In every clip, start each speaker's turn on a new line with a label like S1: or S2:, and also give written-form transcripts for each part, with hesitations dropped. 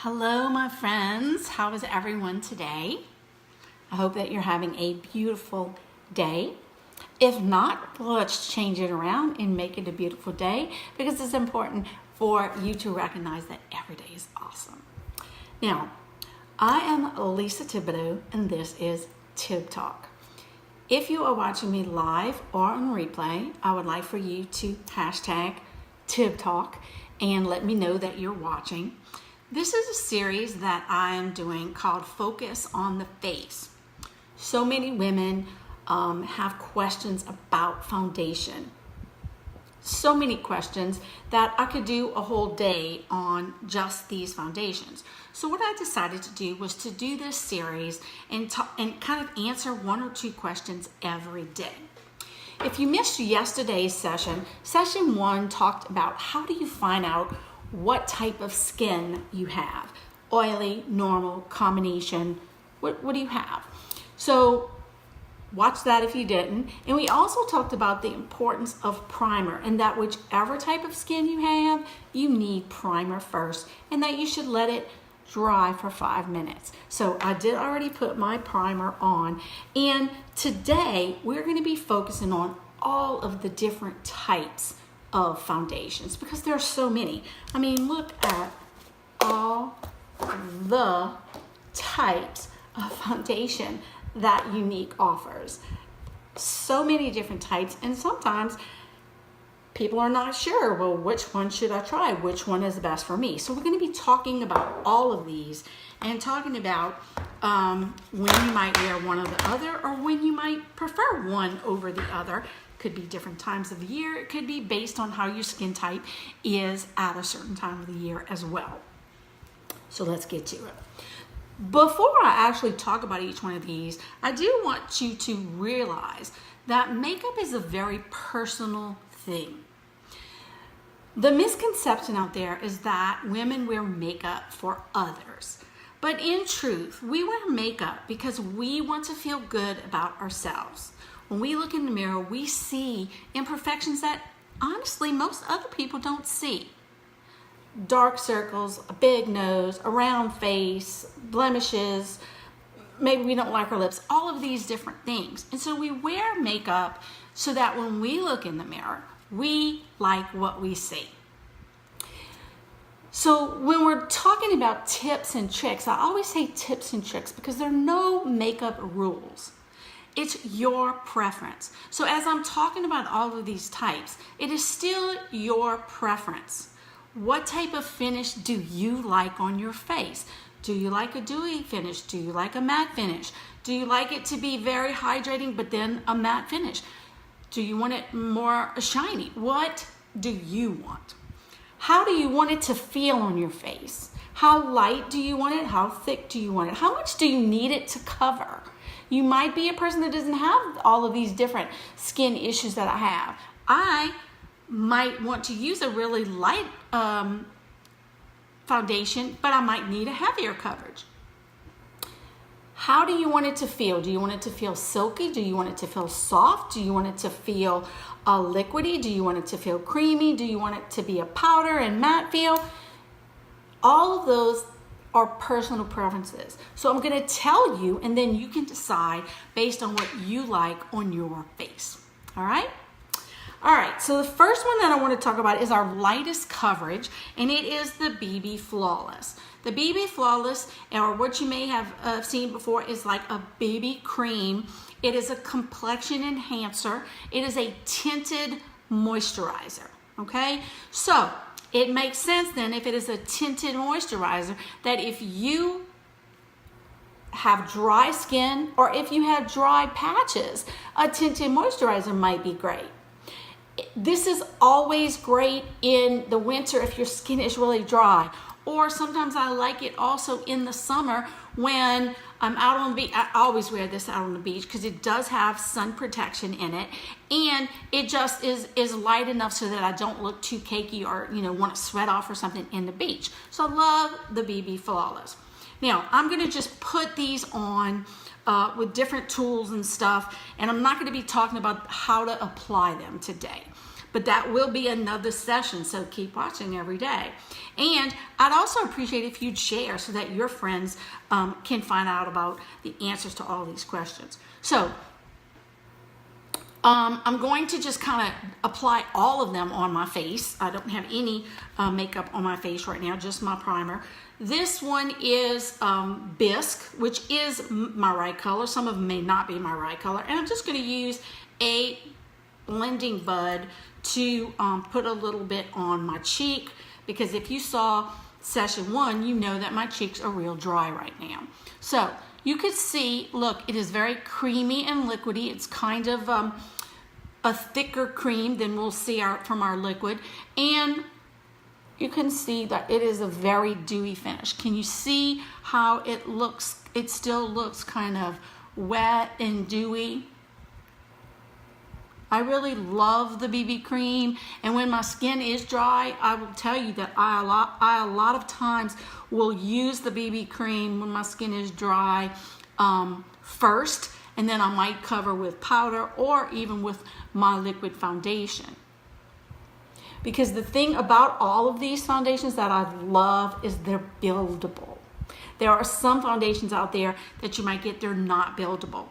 S1: Hello, my friends. How is everyone today? I hope that you're having a beautiful day. If not, let's change it around and make it a beautiful day because it's important for you to recognize that every day is awesome. Now, I am Lisa Thibodeau and this is Tib Talk. If you are watching me live or on replay, I would like for you to hashtag Tib Talk and let me know that you're watching. This is a series that I am doing called Focus on the Face. So many women have questions about foundation. So many questions that I could do a whole day on just these foundations. So what I decided to do was to do this series and kind of answer one or two questions every day. If you missed yesterday's session 1 talked about how do you find out what type of skin you have. Oily, normal, combination, what do you have? So watch that if you didn't. And we also talked about the importance of primer and that whichever type of skin you have, you need primer first and that you should let it dry for 5 minutes. So I did already put my primer on, and today we're going to be focusing on all of the different types of foundations because there are so many. I mean, look at all the types of foundation that Younique offers. So many different types, and sometimes people are not sure, well, which one should I try? Which one is the best for me? So we're going to be talking about all of these and talking about when you might wear one or the other or when you might prefer one over the other. Could be different times of the year. It could be based on how your skin type is at a certain time of the year as well. So let's get to it. Before I actually talk about each one of these, I do want you to realize that makeup is a very personal thing. The misconception out there is that women wear makeup for others. But in truth, we wear makeup because we want to feel good about ourselves. When we look in the mirror, we see imperfections that honestly most other people don't see. Dark circles, a big nose, a round face, blemishes, maybe we don't like our lips, all of these different things. And so we wear makeup so that when we look in the mirror, we like what we see. So when we're talking about tips and tricks, I always say tips and tricks because there are no makeup rules. It's your preference. So as I'm talking about all of these types, it is still your preference. What type of finish do you like on your face? Do you like a dewy finish? Do you like a matte finish? Do you like it to be very hydrating but then a matte finish? Do you want it more shiny? What do you want? How do you want it to feel on your face? How light do you want it? How thick do you want it? How much do you need it to cover? You might be a person that doesn't have all of these different skin issues that I have. I might want to use a really light foundation, but I might need a heavier coverage. How do you want it to feel? Do you want it to feel silky? Do you want it to feel soft? Do you want it to feel liquidy? Do you want it to feel creamy? Do you want it to be a powder and matte feel? All of those are personal preferences. So I'm going to tell you, and then you can decide based on what you like on your face. All right? All right, so the first one that I want to talk about is our lightest coverage, and it is the BB Flawless. The BB Flawless, or what you may have seen before, is like a BB cream. It is a complexion enhancer. It is a tinted moisturizer, okay? So it makes sense then, if it is a tinted moisturizer, that if you have dry skin or if you have dry patches, a tinted moisturizer might be great. This is always great in the winter if your skin is really dry. Or sometimes I like it also in the summer when I'm out on the beach. I always wear this out on the beach because it does have sun protection in it, and it just is light enough so that I don't look too cakey or want to sweat off or something in the beach. So I love the BB Flawless. Now I'm going to just put these on with different tools and stuff, and I'm not going to be talking about how to apply them today. but that will be another session, so keep watching every day. And I'd also appreciate if you'd share so that your friends can find out about the answers to all these questions. So I'm going to just kind of apply all of them on my face. I don't have any makeup on my face right now, just my primer. This one is Bisque, which is my right color. Some of them may not be my right color. And I'm just going to use a blending bud to put a little bit on my cheek, because if you saw session 1, you know that my cheeks are real dry right now. So you could see, look, it is very creamy and liquidy. It's kind of a thicker cream than we'll see from our liquid. And you can see that it is a very dewy finish. Can you see how it looks? It still looks kind of wet and dewy. I really love the BB cream, and when my skin is dry, I will tell you that I a lot of times will use the BB cream when my skin is dry first, and then I might cover with powder or even with my liquid foundation. Because the thing about all of these foundations that I love is they're buildable. There are some foundations out there that you might get, they're not buildable.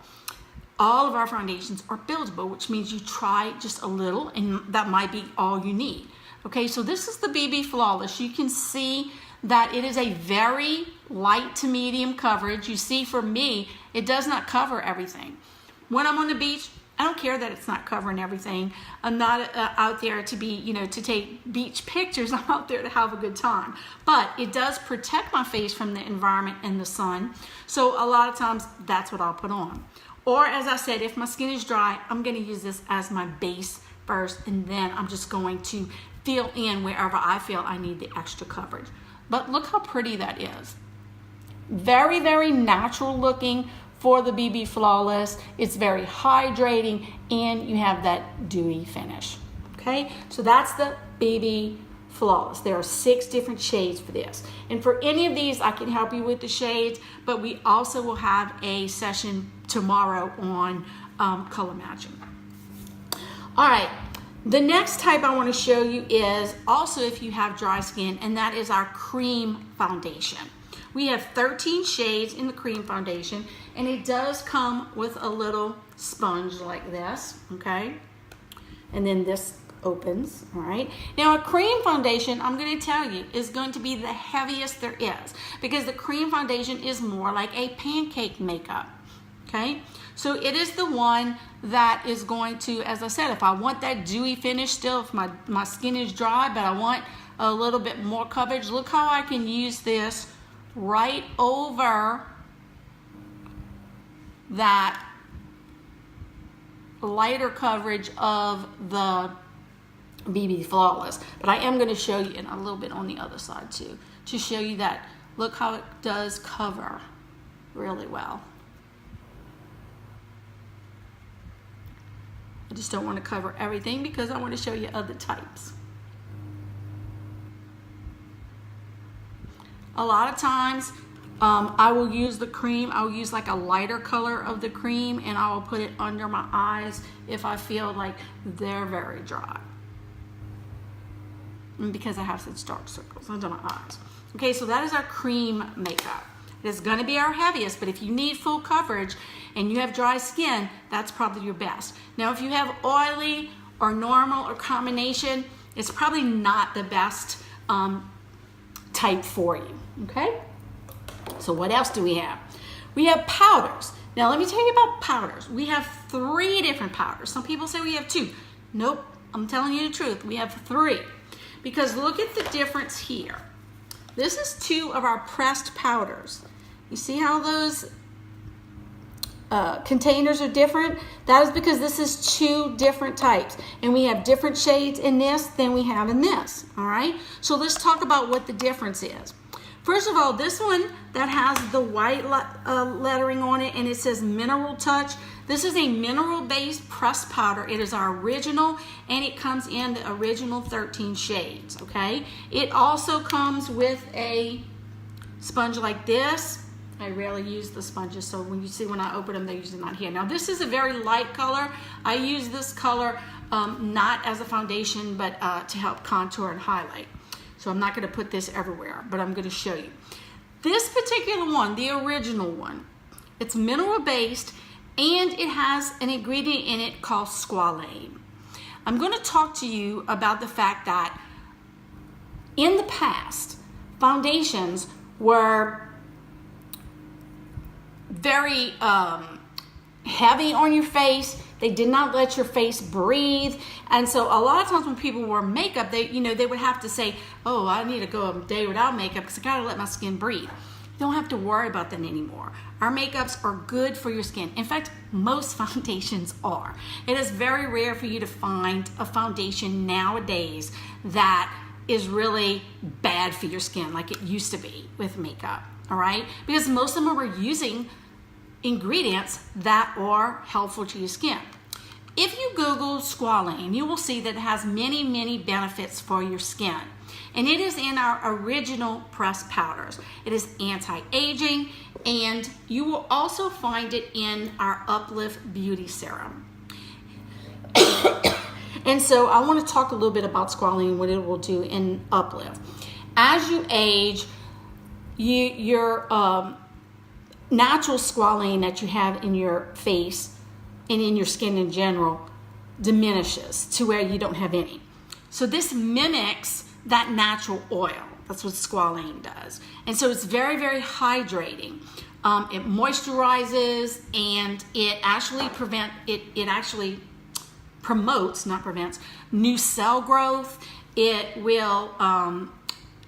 S1: All of our foundations are buildable, which means you try just a little and that might be all you need. Okay, so this is the BB Flawless. You can see that it is a very light to medium coverage. You see, for me, it does not cover everything. When I'm on the beach, I don't care that it's not covering everything. I'm not out there to be, to take beach pictures. I'm out there to have a good time. But it does protect my face from the environment and the sun. So a lot of times, that's what I'll put on. Or as I said, if my skin is dry, I'm going to use this as my base first, and then I'm just going to fill in wherever I feel I need the extra coverage. But look how pretty that is. Very, very natural looking for the BB Flawless. It's very hydrating, and you have that dewy finish. Okay, so that's the BB Flawless. There are 6 different shades for this. And for any of these, I can help you with the shades, but we also will have a session tomorrow on color matching. All right, the next type I want to show you is also if you have dry skin, and that is our cream foundation. We have 13 shades in the cream foundation, and it does come with a little sponge like this, okay? And then this opens, all right? Now, a cream foundation, I'm going to tell you, is going to be the heaviest there is, because the cream foundation is more like a pancake makeup, okay? So it is the one that is going to, as I said, if I want that dewy finish still, if my skin is dry, but I want a little bit more coverage, look how I can use this right over that lighter coverage of the BB Flawless. But I am going to show you in a little bit on the other side too, to show you that look how it does cover really well. I just don't want to cover everything because I want to show you other types. A lot of times I will use the cream. I'll use like a lighter color of the cream, and I will put it under my eyes if I feel like they're very dry. And because I have such dark circles under my eyes. Okay, so that is our cream makeup. It is going to be our heaviest, but if you need full coverage and you have dry skin, that's probably your best. Now, if you have oily or normal or combination, it's probably not the best type for you, okay? So what else do we have? We have powders. Now, let me tell you about powders. We have 3 different powders. Some people say we have 2. Nope, I'm telling you the truth. We have 3. Because look at the difference here. This is 2 of our pressed powders. You see how those containers are different? That is because this is 2 different types. And we have different shades in this than we have in this. All right? So let's talk about what the difference is. First of all, this one that has the white lettering on it and it says Mineral Touch. This is a mineral-based pressed powder. It is our original, and it comes in the original 13 shades, okay? It also comes with a sponge like this. I rarely use the sponges, so when you see when I open them, they're usually not here. Now, this is a very light color. I use this color not as a foundation, but to help contour and highlight. So I'm not going to put this everywhere, but I'm going to show you. This particular one, the original one, it's mineral based and it has an ingredient in it called squalane. I'm going to talk to you about the fact that in the past, foundations were very heavy on your face. They did not let your face breathe. And so a lot of times when people wear makeup, they would have to say, oh, I need to go a day without makeup because I gotta let my skin breathe. You don't have to worry about that anymore. Our makeups are good for your skin. In fact, most foundations are. It is very rare for you to find a foundation nowadays that is really bad for your skin like it used to be with makeup, all right? Because most of them are using ingredients that are helpful to your skin. If you Google squalane, you will see that it has many, many benefits for your skin. And it is in our original pressed powders. It is anti-aging, and you will also find it in our Uplift Beauty Serum. And so I want to talk a little bit about squalane, what it will do in Uplift. As you age, your natural squalane that you have in your face and in your skin in general diminishes to where you don't have any. So this mimics that natural oil. That's what squalane does. And so it's very, very hydrating. It moisturizes, and it actually promotes, not prevents, new cell growth. It will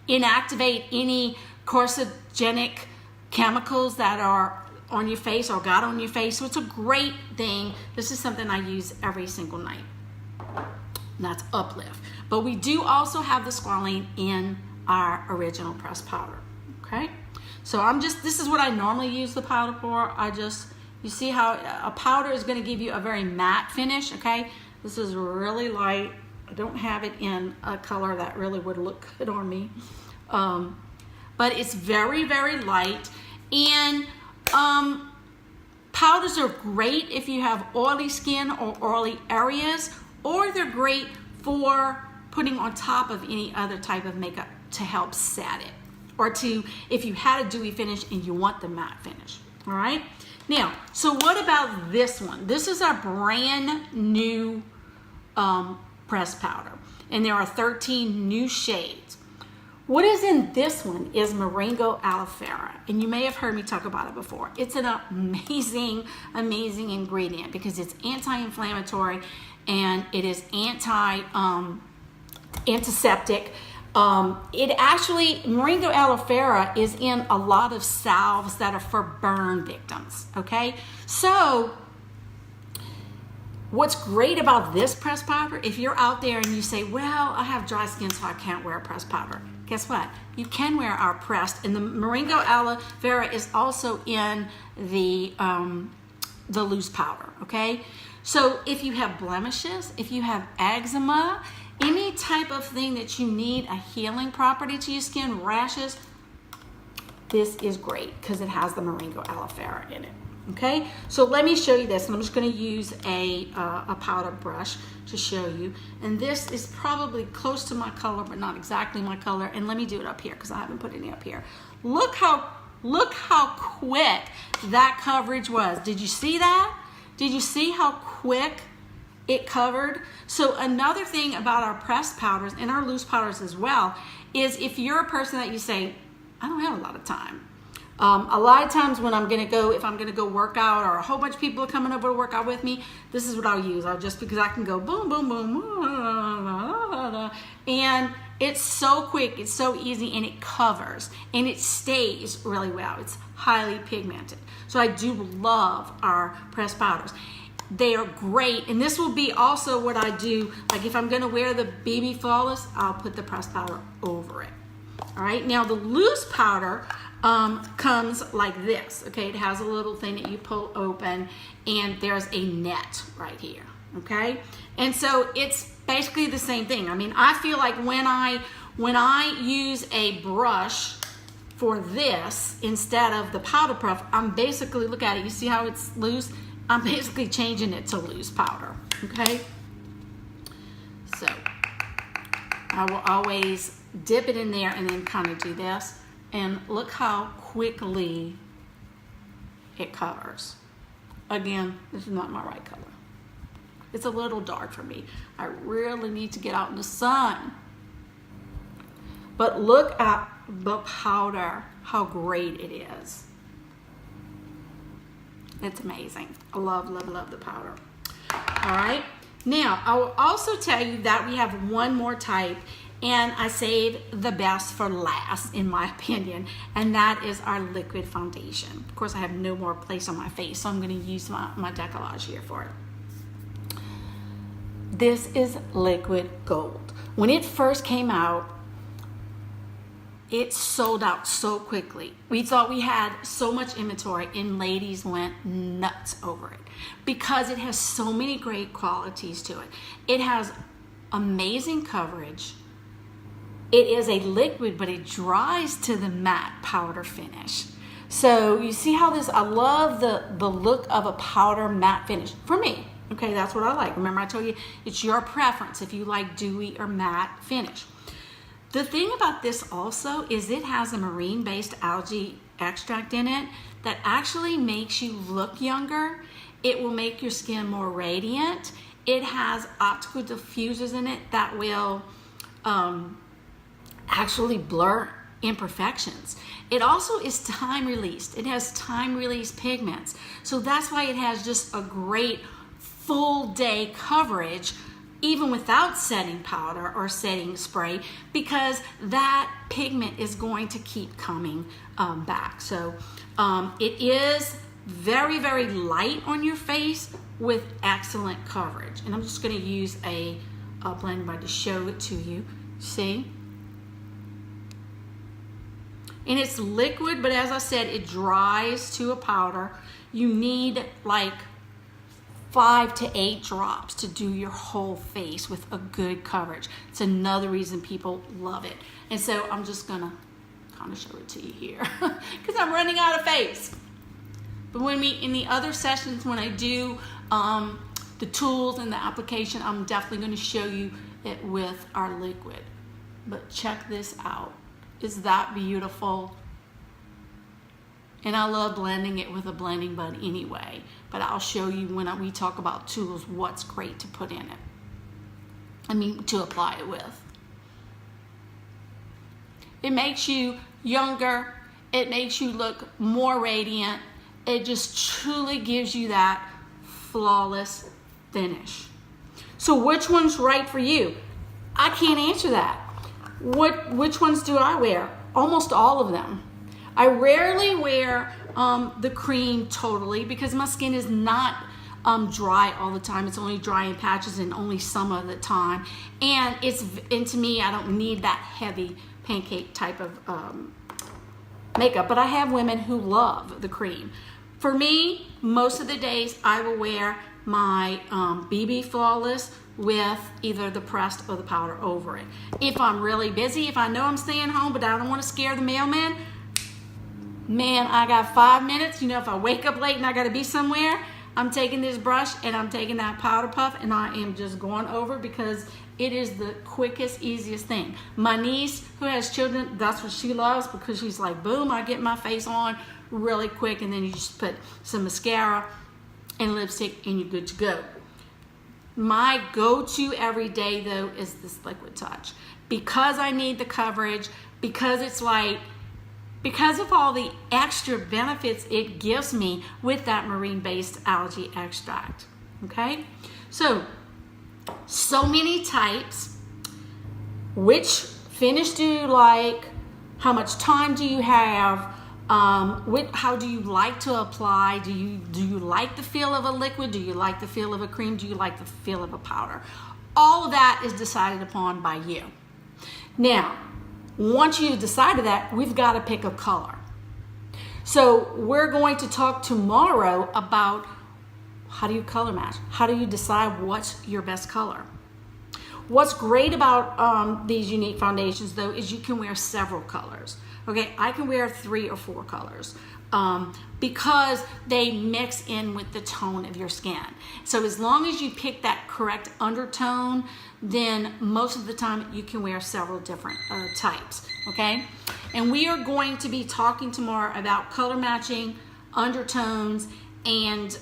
S1: inactivate any carcinogenic chemicals that are on your face or got on your face. So it's a great thing. This is something I use every single night. And that's Uplift. But we do also have the squalane in our original pressed powder. Okay? So this is what I normally use the powder for. You see how a powder is going to give you a very matte finish, okay? This is really light. I don't have it in a color that really would look good on me. But it's very, very light. And powders are great if you have oily skin or oily areas, or they're great for putting on top of any other type of makeup to help set it, or if you had a dewy finish and you want the matte finish. All right. Now, so what about this one? This is our brand new pressed powder, and there are 13 new shades. What is in this one is Moringa aloe vera, and you may have heard me talk about it before. It's an amazing, amazing ingredient because it's anti-inflammatory and it is antiseptic. Moringa aloe vera is in a lot of salves that are for burn victims, okay? So what's great about this pressed powder, if you're out there and you say, well, I have dry skin so I can't wear a pressed powder, guess what? You can wear our pressed, and the Moringa aloe vera is also in the loose powder, okay? So if you have blemishes, if you have eczema, any type of thing that you need a healing property to your skin, rashes, this is great because it has the Moringa aloe vera in it. Okay, so let me show you this, and I'm just going to use a powder brush to show you. And this is probably close to my color, but not exactly my color. And let me do it up here because I haven't put any up here. Look how quick that coverage was. Did you see that? Did you see how quick it covered? So another thing about our pressed powders and our loose powders as well is if you're a person that you say, I don't have a lot of time. A lot of times when if I'm gonna go work out, or a whole bunch of people are coming over to work out with me, this is what I'll use. Because I can go boom, boom, boom, and it's so quick, it's so easy, and it covers, and it stays really well. It's highly pigmented. So I do love our pressed powders. They are great, and this will be also what I do. Like if I'm gonna wear the BB Flawless, I'll put the pressed powder over it. All right, now the loose powder comes like this, okay? It has a little thing that you pull open, and there's a net right here, okay? And so it's basically the same thing. I mean, I feel like when I use a brush for this instead of the powder puff, I'm basically, look at it, you see how it's loose? I'm basically changing it to loose powder, okay? So I will always dip it in there and then kind of do this. And look how quickly it covers. Again, this is not my right color. It's a little dark for me. I really need to get out in the sun. But look at the powder, how great it is. It's amazing. I love, love, love the powder. All right. Now, I will also tell you that we have one more type, and I saved the best for last, in my opinion, and that is our liquid foundation. Of course, I have no more place on my face, so I'm going to use my decollage here for it. This is liquid gold. When it first came out, it sold out so quickly. We thought we had so much inventory, and ladies went nuts over it because it has so many great qualities to it. It has amazing coverage. It is a liquid, but it dries to the matte powder finish. So you see how this, I love the look of a powder matte finish for me. Okay, that's what I like. Remember, I told you it's your preference if you like dewy or matte finish. The thing about this also is it has a marine-based algae extract in it that actually makes you look younger. It will make your skin more radiant. It has optical diffusers in it that will actually blur imperfections. It also is time released. It has time released pigments. So that's why it has just a great full day coverage, even without setting powder or setting spray, because that pigment is going to keep coming back. So it is very, very light on your face with excellent coverage. And I'm just going to use a blending brush to show it to you. See? And it's liquid, but as I said, it dries to a powder. You need like 5 to 8 drops to do your whole face with a good coverage. It's another reason people love it. And so I'm just gonna kind of show it to you here because I'm running out of face. But when in the other sessions, when I do the tools and the application, I'm definitely gonna show you it with our liquid. But check this out. Is that beautiful? And I love blending it with a blending bud anyway, but I'll show you when we talk about tools what's great to put in it. I mean, to apply it with. It makes you younger. It makes you look more radiant. It just truly gives you that flawless finish. So which one's right for you? I can't answer that. Which ones do I wear? Almost all of them. I rarely wear the cream totally because my skin is not dry all the time. It's only dry in patches and only some of the time. And to me, I don't need that heavy pancake type of makeup. But I have women who love the cream. For me, most of the days I will wear my BB Flawless with either the pressed or the powder over it. If I'm really busy, if I know I'm staying home but I don't want to scare the mailman, man, I got 5 minutes. You know, if I wake up late and I got to be somewhere, I'm taking this brush and I'm taking that powder puff and I am just going over because it is the quickest, easiest thing. My niece who has children, that's what she loves because she's like, boom, I get my face on really quick and then you just put some mascara and lipstick and you're good to go. My go-to every day though is this Liquid Touch because I need the coverage, because it's light, because of all the extra benefits it gives me with that marine-based algae extract. Okay, so many types. Which finish do you like? How much time do you have? How do you like to apply? Do you like the feel of a liquid? Do you like the feel of a cream? Do you like the feel of a powder? All of that is decided upon by you. Now, once you've decided that, we've got to pick a color. So we're going to talk tomorrow about how do you color match? How do you decide what's your best color? What's great about these unique foundations though is you can wear several colors. Okay, I can wear 3 or 4 colors because they mix in with the tone of your skin. So as long as you pick that correct undertone, then most of the time you can wear several different types, okay? And we are going to be talking tomorrow about color matching, undertones, and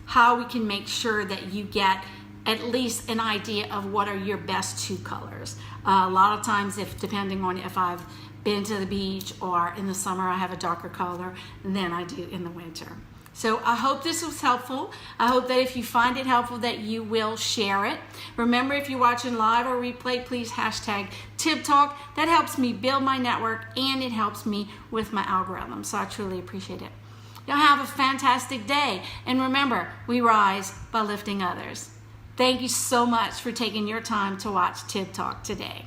S1: how we can make sure that you get at least an idea of what are your best 2 colors. A lot of times, depending on if I've been to the beach or in the summer I have a darker color than I do in the winter. So I hope this was helpful. I hope that if you find it helpful that you will share it. Remember, if you're watching live or replay, please hashtag TibTalk. That helps me build my network and it helps me with my algorithm. So I truly appreciate it. Y'all have a fantastic day. And remember, we rise by lifting others. Thank you so much for taking your time to watch TibTalk today.